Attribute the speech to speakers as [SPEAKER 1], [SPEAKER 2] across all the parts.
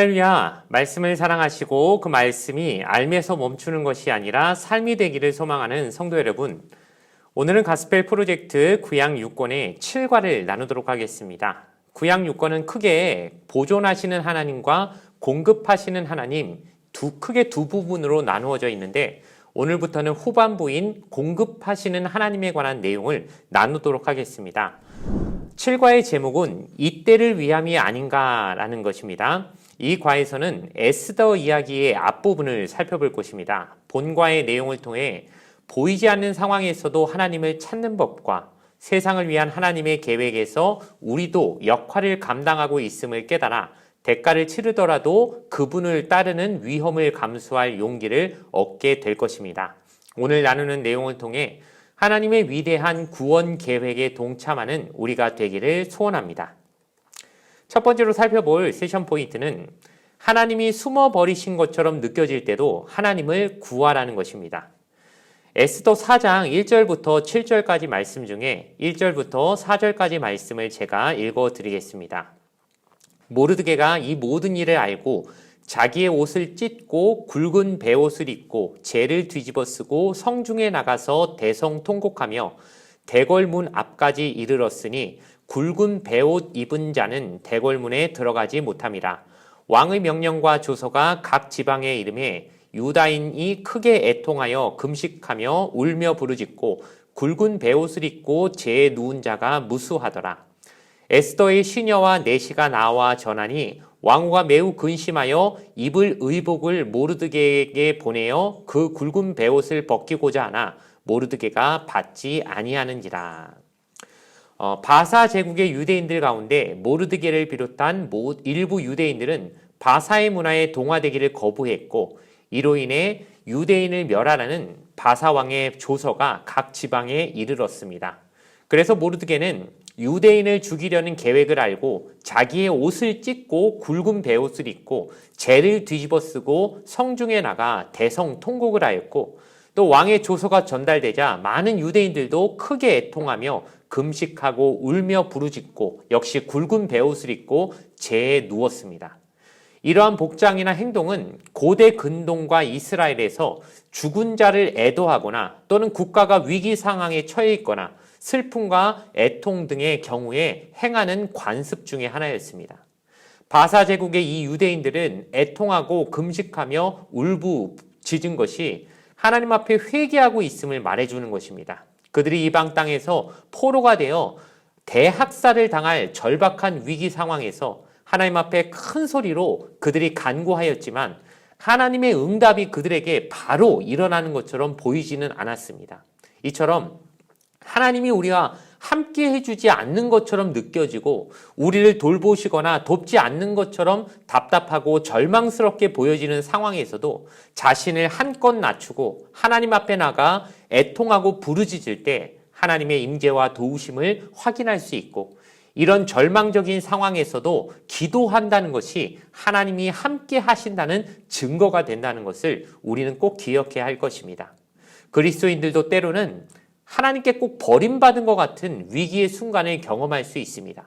[SPEAKER 1] 할렐루야, 말씀을 사랑하시고 그 말씀이 알면서 멈추는 것이 아니라 삶이 되기를 소망하는 성도 여러분, 오늘은 가스펠 프로젝트 구약 6권의 7과를 나누도록 하겠습니다. 구약 6권은 크게 보존하시는 하나님과 공급하시는 하나님 크게 두 부분으로 나누어져 있는데, 오늘부터는 후반부인 공급하시는 하나님에 관한 내용을 나누도록 하겠습니다. 7과의 제목은 이때를 위함이 아닌가라는 것입니다. 이 과에서는 에스더 이야기의 앞부분을 살펴볼 것입니다. 본과의 내용을 통해 보이지 않는 상황에서도 하나님을 찾는 법과 세상을 위한 하나님의 계획에서 우리도 역할을 감당하고 있음을 깨달아 대가를 치르더라도 그분을 따르는 위험을 감수할 용기를 얻게 될 것입니다. 오늘 나누는 내용을 통해 하나님의 위대한 구원 계획에 동참하는 우리가 되기를 소원합니다. 첫 번째로 살펴볼 세션 포인트는 하나님이 숨어버리신 것처럼 느껴질 때도 하나님을 구하라는 것입니다. 에스더 4장 1절부터 7절까지 말씀 중에 1절부터 4절까지 말씀을 제가 읽어드리겠습니다. 모르드게가 이 모든 일을 알고 자기의 옷을 찢고 굵은 베옷을 입고 재를 뒤집어 쓰고 성중에 나가서 대성통곡하며 대궐문 앞까지 이르렀으니 굵은 베옷 입은 자는 대궐문에 들어가지 못함이라. 왕의 명령과 조서가 각 지방에 이름에 유다인이 크게 애통하여 금식하며 울며 부르짖고 굵은 베옷을 입고 재에 누운 자가 무수하더라. 에스더의 시녀와 내시가 나와 전하니 왕후가 매우 근심하여 입을 의복을 모르드게에게 보내어 그 굵은 베옷을 벗기고자 하나 모르드게가 받지 아니하는지라. 바사 제국의 유대인들 가운데 모르드게를 비롯한 일부 유대인들은 바사의 문화에 동화되기를 거부했고, 이로 인해 유대인을 멸하라는 바사 왕의 조서가 각 지방에 이르렀습니다. 그래서 모르드게는 유대인을 죽이려는 계획을 알고 자기의 옷을 찢고 굵은 베옷을 입고 재를 뒤집어 쓰고 성중에 나가 대성통곡을 하였고, 또 왕의 조서가 전달되자 많은 유대인들도 크게 애통하며 금식하고 울며 부르짖고 역시 굵은 베옷을 입고 재에 누웠습니다. 이러한 복장이나 행동은 고대 근동과 이스라엘에서 죽은 자를 애도하거나 또는 국가가 위기 상황에 처해 있거나 슬픔과 애통 등의 경우에 행하는 관습 중에 하나였습니다. 바사 제국의 이 유대인들은 애통하고 금식하며 울부짖은 것이 하나님 앞에 회개하고 있음을 말해주는 것입니다. 그들이 이방 땅에서 포로가 되어 대학살을 당할 절박한 위기 상황에서 하나님 앞에 큰 소리로 그들이 간구하였지만 하나님의 응답이 그들에게 바로 일어나는 것처럼 보이지는 않았습니다. 이처럼 하나님이 우리와 함께 해주지 않는 것처럼 느껴지고 우리를 돌보시거나 돕지 않는 것처럼 답답하고 절망스럽게 보여지는 상황에서도 자신을 한껏 낮추고 하나님 앞에 나가 애통하고 부르짖을 때 하나님의 임재와 도우심을 확인할 수 있고, 이런 절망적인 상황에서도 기도한다는 것이 하나님이 함께 하신다는 증거가 된다는 것을 우리는 꼭 기억해야 할 것입니다. 그리스도인들도 때로는 하나님께 꼭 버림받은 것 같은 위기의 순간을 경험할 수 있습니다.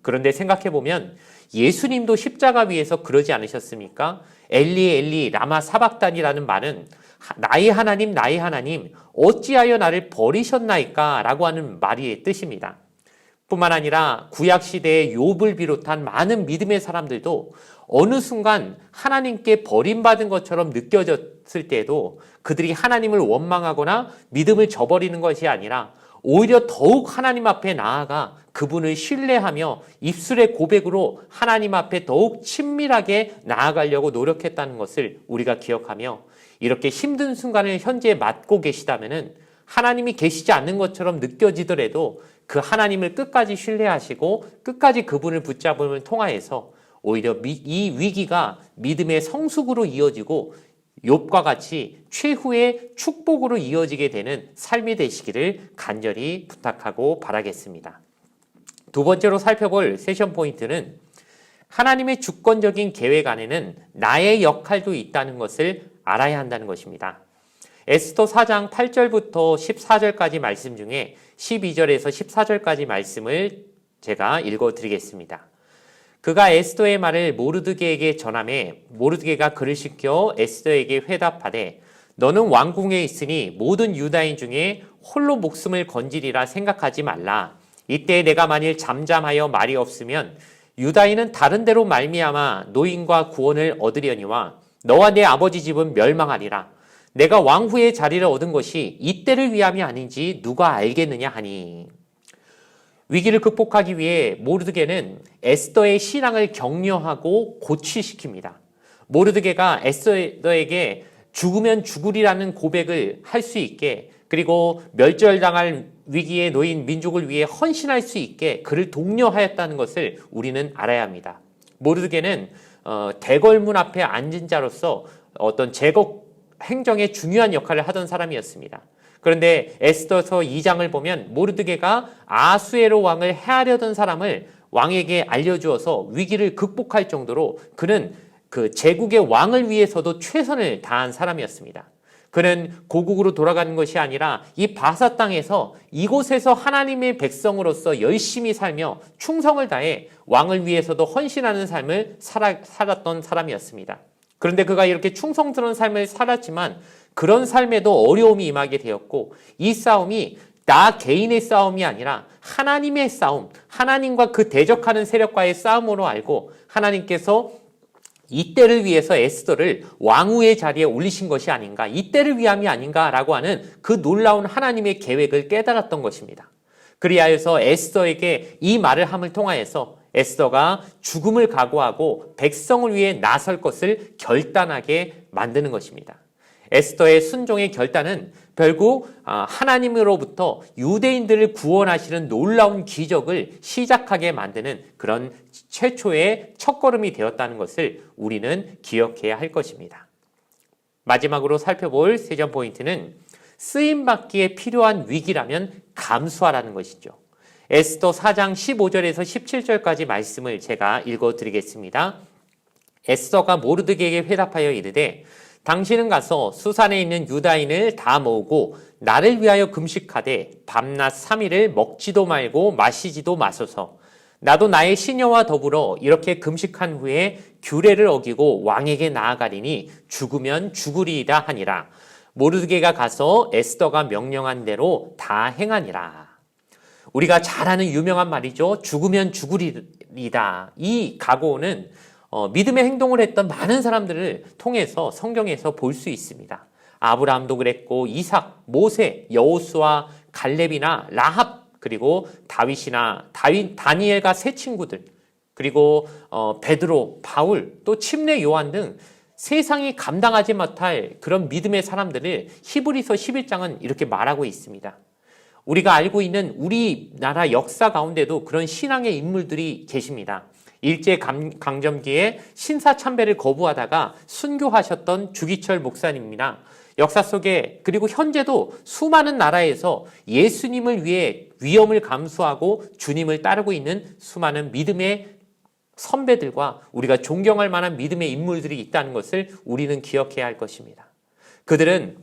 [SPEAKER 1] 그런데 생각해보면 예수님도 십자가 위에서 그러지 않으셨습니까? 엘리 엘리 라마 사박단이라는 말은 나의 하나님 나의 하나님 어찌하여 나를 버리셨나이까 라고 하는 말의 뜻입니다. 뿐만 아니라 구약시대의 욥을 비롯한 많은 믿음의 사람들도 어느 순간 하나님께 버림받은 것처럼 느껴졌을 때에도 그들이 하나님을 원망하거나 믿음을 저버리는 것이 아니라 오히려 더욱 하나님 앞에 나아가 그분을 신뢰하며 입술의 고백으로 하나님 앞에 더욱 친밀하게 나아가려고 노력했다는 것을 우리가 기억하며, 이렇게 힘든 순간을 현재 맞고 계시다면 하나님이 계시지 않는 것처럼 느껴지더라도 그 하나님을 끝까지 신뢰하시고 끝까지 그분을 붙잡음을 통하여서 오히려 이 위기가 믿음의 성숙으로 이어지고 욥과 같이 최후의 축복으로 이어지게 되는 삶이 되시기를 간절히 부탁하고 바라겠습니다. 두 번째로 살펴볼 세션 포인트는 하나님의 주권적인 계획 안에는 나의 역할도 있다는 것을 알아야 한다는 것입니다. 에스더 4장 8절부터 14절까지 말씀 중에 12절에서 14절까지 말씀을 제가 읽어드리겠습니다. 그가 에스더의 말을 모르드게에게 전하매 모르드게가 그를 시켜 에스더에게 회답하되 너는 왕궁에 있으니 모든 유다인 중에 홀로 목숨을 건지리라 생각하지 말라. 이때 내가 만일 잠잠하여 말이 없으면 유다인은 다른 데로 말미암아 노임과 구원을 얻으려니와 너와 내 아버지 집은 멸망하리라. 내가 왕후의 자리를 얻은 것이 이때를 위함이 아닌지 누가 알겠느냐 하니. 위기를 극복하기 위해 모르드게는 에스더의 신앙을 격려하고 고취시킵니다. 모르드게가 에스더에게 죽으면 죽으리라는 고백을 할 수 있게, 그리고 멸절당할 위기에 놓인 민족을 위해 헌신할 수 있게 그를 독려하였다는 것을 우리는 알아야 합니다. 모르드게는 대궐문 앞에 앉은 자로서 어떤 제국 행정에 중요한 역할을 하던 사람이었습니다. 그런데 에스더서 2장을 보면 모르드게가 아수에로 왕을 해하려던 사람을 왕에게 알려주어서 위기를 극복할 정도로 그는 그 제국의 왕을 위해서도 최선을 다한 사람이었습니다. 그는 고국으로 돌아가는 것이 아니라 이 바사 땅에서 이곳에서 하나님의 백성으로서 열심히 살며 충성을 다해 왕을 위해서도 헌신하는 삶을 살았던 사람이었습니다. 그런데 그가 이렇게 충성스러운 삶을 살았지만 그런 삶에도 어려움이 임하게 되었고, 이 싸움이 나 개인의 싸움이 아니라 하나님의 싸움, 하나님과 그 대적하는 세력과의 싸움으로 알고 하나님께서 이때를 위해서 에스더를 왕후의 자리에 올리신 것이 아닌가, 이때를 위함이 아닌가라고 하는 그 놀라운 하나님의 계획을 깨달았던 것입니다. 그리하여서 에스더에게 이 말을 함을 통하여서 에스더가 죽음을 각오하고 백성을 위해 나설 것을 결단하게 만드는 것입니다. 에스더의 순종의 결단은 결국 하나님으로부터 유대인들을 구원하시는 놀라운 기적을 시작하게 만드는 그런 최초의 첫걸음이 되었다는 것을 우리는 기억해야 할 것입니다. 마지막으로 살펴볼 세전 포인트는 쓰임받기에 필요한 위기라면 감수하라는 것이죠. 에스더 4장 15절에서 17절까지 말씀을 제가 읽어드리겠습니다. 에스더가 모르드게에게 회답하여 이르되 당신은 가서 수산에 있는 유다인을 다 모으고 나를 위하여 금식하되 밤낮 3일을 먹지도 말고 마시지도 마소서. 나도 나의 시녀와 더불어 이렇게 금식한 후에 규례를 어기고 왕에게 나아가리니 죽으면 죽으리이다 하니라. 모르드게가 가서 에스더가 명령한 대로 다 행하니라. 우리가 잘 아는 유명한 말이죠. 죽으면 죽으리이다. 이 각오는 믿음의 행동을 했던 많은 사람들을 통해서 성경에서 볼 수 있습니다. 아브라함도 그랬고 이삭, 모세, 여호수아, 갈렙이나 라합, 그리고 다윗이나 다니엘과 세 친구들, 그리고 베드로, 바울, 또 침례 요한 등 세상이 감당하지 못할 그런 믿음의 사람들을 히브리서 11장은 이렇게 말하고 있습니다. 우리가 알고 있는 우리나라 역사 가운데도 그런 신앙의 인물들이 계십니다. 일제강점기에 신사참배를 거부하다가 순교하셨던 주기철 목사님이나 역사 속에, 그리고 현재도 수많은 나라에서 예수님을 위해 위험을 감수하고 주님을 따르고 있는 수많은 믿음의 선배들과 우리가 존경할 만한 믿음의 인물들이 있다는 것을 우리는 기억해야 할 것입니다. 그들은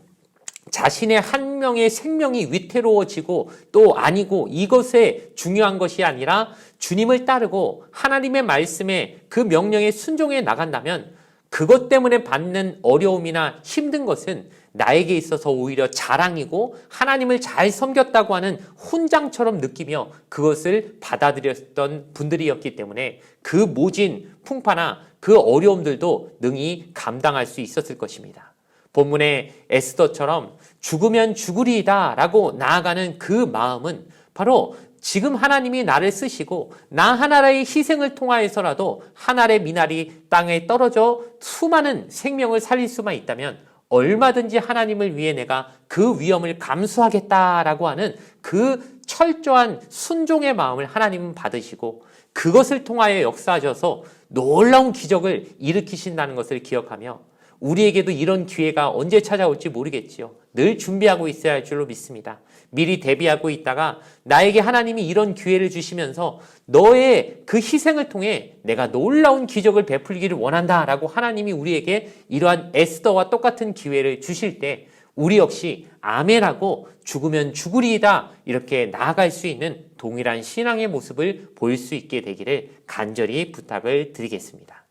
[SPEAKER 1] 자신의 한 명의 생명이 위태로워지고 또 아니고 이것에 중요한 것이 아니라 주님을 따르고 하나님의 말씀에 그 명령에 순종해 나간다면 그것 때문에 받는 어려움이나 힘든 것은 나에게 있어서 오히려 자랑이고 하나님을 잘 섬겼다고 하는 훈장처럼 느끼며 그것을 받아들였던 분들이었기 때문에 그 모진 풍파나 그 어려움들도 능히 감당할 수 있었을 것입니다. 본문의 에스더처럼 죽으면 죽으리이다 라고 나아가는 그 마음은 바로 지금 하나님이 나를 쓰시고 나 하나의 희생을 통하여서라도 한 알의 미나리 땅에 떨어져 수많은 생명을 살릴 수만 있다면 얼마든지 하나님을 위해 내가 그 위험을 감수하겠다라고 하는 그 철저한 순종의 마음을 하나님은 받으시고 그것을 통하여 역사하셔서 놀라운 기적을 일으키신다는 것을 기억하며 우리에게도 이런 기회가 언제 찾아올지 모르겠지요. 늘 준비하고 있어야 할 줄로 믿습니다. 미리 대비하고 있다가 나에게 하나님이 이런 기회를 주시면서 너의 그 희생을 통해 내가 놀라운 기적을 베풀기를 원한다라고 하나님이 우리에게 이러한 에스더와 똑같은 기회를 주실 때 우리 역시 아멘하고 죽으면 죽으리이다 이렇게 나아갈 수 있는 동일한 신앙의 모습을 보일 수 있게 되기를 간절히 부탁을 드리겠습니다.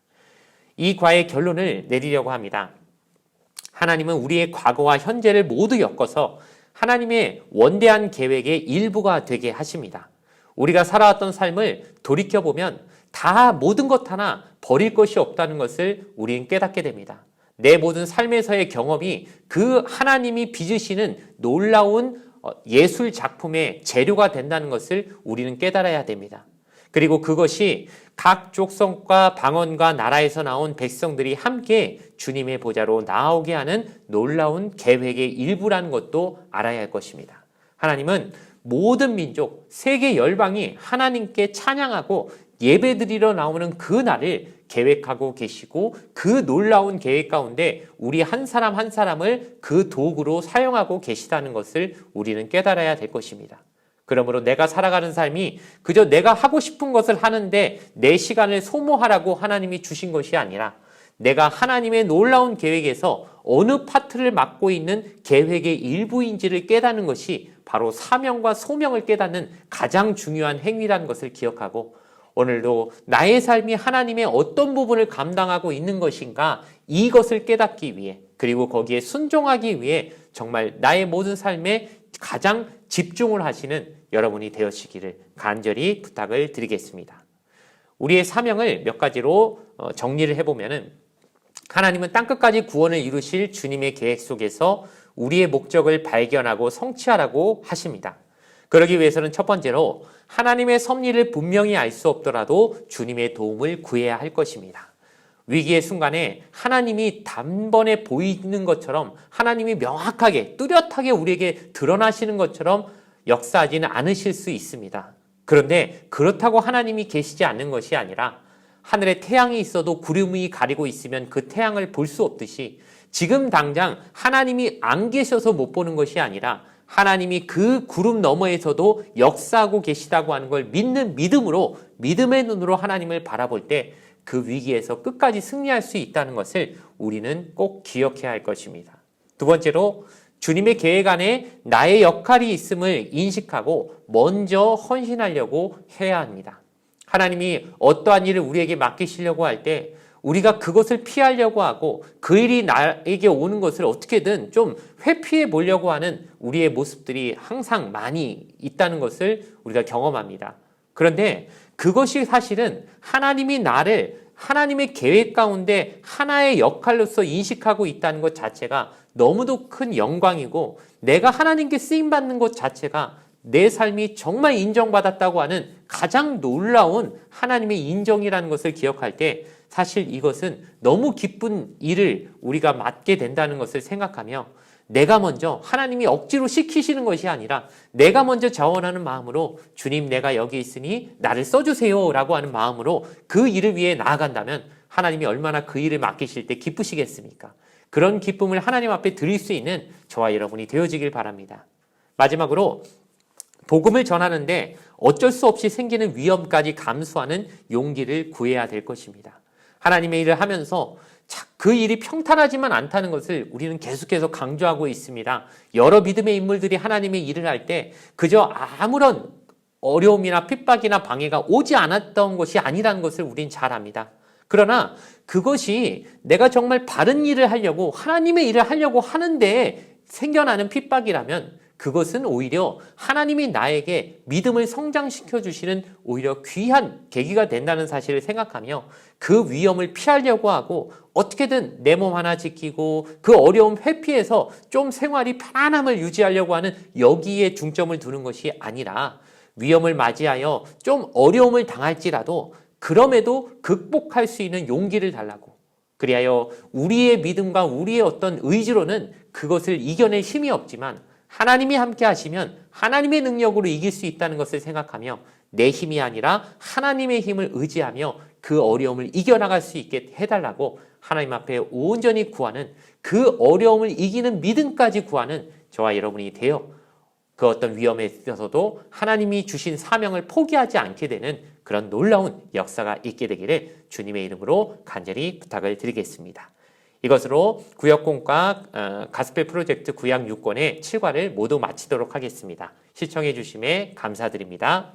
[SPEAKER 1] 이 과의 결론을 내리려고 합니다. 하나님은 우리의 과거와 현재를 모두 엮어서 하나님의 원대한 계획의 일부가 되게 하십니다. 우리가 살아왔던 삶을 돌이켜보면 다 모든 것 하나 버릴 것이 없다는 것을 우리는 깨닫게 됩니다. 내 모든 삶에서의 경험이 그 하나님이 빚으시는 놀라운 예술 작품의 재료가 된다는 것을 우리는 깨달아야 됩니다. 그리고 그것이 각 족속과 방언과 나라에서 나온 백성들이 함께 주님의 보좌로 나오게 하는 놀라운 계획의 일부라는 것도 알아야 할 것입니다. 하나님은 모든 민족, 세계 열방이 하나님께 찬양하고 예배드리러 나오는 그 날을 계획하고 계시고 그 놀라운 계획 가운데 우리 한 사람 한 사람을 그 도구로 사용하고 계시다는 것을 우리는 깨달아야 될 것입니다. 그러므로 내가 살아가는 삶이 그저 내가 하고 싶은 것을 하는데 내 시간을 소모하라고 하나님이 주신 것이 아니라 내가 하나님의 놀라운 계획에서 어느 파트를 맡고 있는 계획의 일부인지를 깨닫는 것이 바로 사명과 소명을 깨닫는 가장 중요한 행위라는 것을 기억하고 오늘도 나의 삶이 하나님의 어떤 부분을 감당하고 있는 것인가 이것을 깨닫기 위해 그리고 거기에 순종하기 위해 정말 나의 모든 삶에 가장 집중을 하시는 여러분이 되어지기를 간절히 부탁을 드리겠습니다. 우리의 사명을 몇 가지로 정리를 해보면은 하나님은 땅끝까지 구원을 이루실 주님의 계획 속에서 우리의 목적을 발견하고 성취하라고 하십니다. 그러기 위해서는 첫 번째로 하나님의 섭리를 분명히 알 수 없더라도 주님의 도움을 구해야 할 것입니다. 위기의 순간에 하나님이 단번에 보이는 것처럼 하나님이 명확하게 뚜렷하게 우리에게 드러나시는 것처럼 역사하지는 않으실 수 있습니다. 그런데 그렇다고 하나님이 계시지 않는 것이 아니라 하늘에 태양이 있어도 구름이 가리고 있으면 그 태양을 볼 수 없듯이 지금 당장 하나님이 안 계셔서 못 보는 것이 아니라 하나님이 그 구름 너머에서도 역사하고 계시다고 하는 걸 믿는 믿음으로 믿음의 눈으로 하나님을 바라볼 때 그 위기에서 끝까지 승리할 수 있다는 것을 우리는 꼭 기억해야 할 것입니다. 두 번째로 주님의 계획 안에 나의 역할이 있음을 인식하고 먼저 헌신하려고 해야 합니다. 하나님이 어떠한 일을 우리에게 맡기시려고 할 때 우리가 그것을 피하려고 하고 그 일이 나에게 오는 것을 어떻게든 좀 회피해 보려고 하는 우리의 모습들이 항상 많이 있다는 것을 우리가 경험합니다. 그런데 그것이 사실은 하나님이 나를 하나님의 계획 가운데 하나의 역할로서 인식하고 있다는 것 자체가 너무도 큰 영광이고 내가 하나님께 쓰임받는 것 자체가 내 삶이 정말 인정받았다고 하는 가장 놀라운 하나님의 인정이라는 것을 기억할 때 사실 이것은 너무 기쁜 일을 우리가 맡게 된다는 것을 생각하며 내가 먼저 하나님이 억지로 시키시는 것이 아니라 내가 먼저 자원하는 마음으로 주님 내가 여기 있으니 나를 써주세요 라고 하는 마음으로 그 일을 위해 나아간다면 하나님이 얼마나 그 일을 맡기실 때 기쁘시겠습니까? 그런 기쁨을 하나님 앞에 드릴 수 있는 저와 여러분이 되어지길 바랍니다. 마지막으로 복음을 전하는데 어쩔 수 없이 생기는 위험까지 감수하는 용기를 구해야 될 것입니다. 하나님의 일을 하면서 그 일이 평탄하지만 않다는 것을 우리는 계속해서 강조하고 있습니다. 여러 믿음의 인물들이 하나님의 일을 할 때 그저 아무런 어려움이나 핍박이나 방해가 오지 않았던 것이 아니라는 것을 우린 잘 압니다. 그러나 그것이 내가 정말 바른 일을 하려고 하나님의 일을 하려고 하는데 생겨나는 핍박이라면 그것은 오히려 하나님이 나에게 믿음을 성장시켜 주시는 오히려 귀한 계기가 된다는 사실을 생각하며 그 위험을 피하려고 하고 어떻게든 내 몸 하나 지키고 그 어려움 회피해서 좀 생활이 편안함을 유지하려고 하는 여기에 중점을 두는 것이 아니라 위험을 맞이하여 좀 어려움을 당할지라도 그럼에도 극복할 수 있는 용기를 달라고 그리하여 우리의 믿음과 우리의 어떤 의지로는 그것을 이겨낼 힘이 없지만 하나님이 함께 하시면 하나님의 능력으로 이길 수 있다는 것을 생각하며 내 힘이 아니라 하나님의 힘을 의지하며 그 어려움을 이겨나갈 수 있게 해달라고 하나님 앞에 온전히 구하는 그 어려움을 이기는 믿음까지 구하는 저와 여러분이 되어 그 어떤 위험에 있어서도 하나님이 주신 사명을 포기하지 않게 되는 그런 놀라운 역사가 있게 되기를 주님의 이름으로 간절히 부탁을 드리겠습니다. 이것으로 구역공과 가스펠 프로젝트 구약 6권의 7과를 모두 마치도록 하겠습니다. 시청해 주심에 감사드립니다.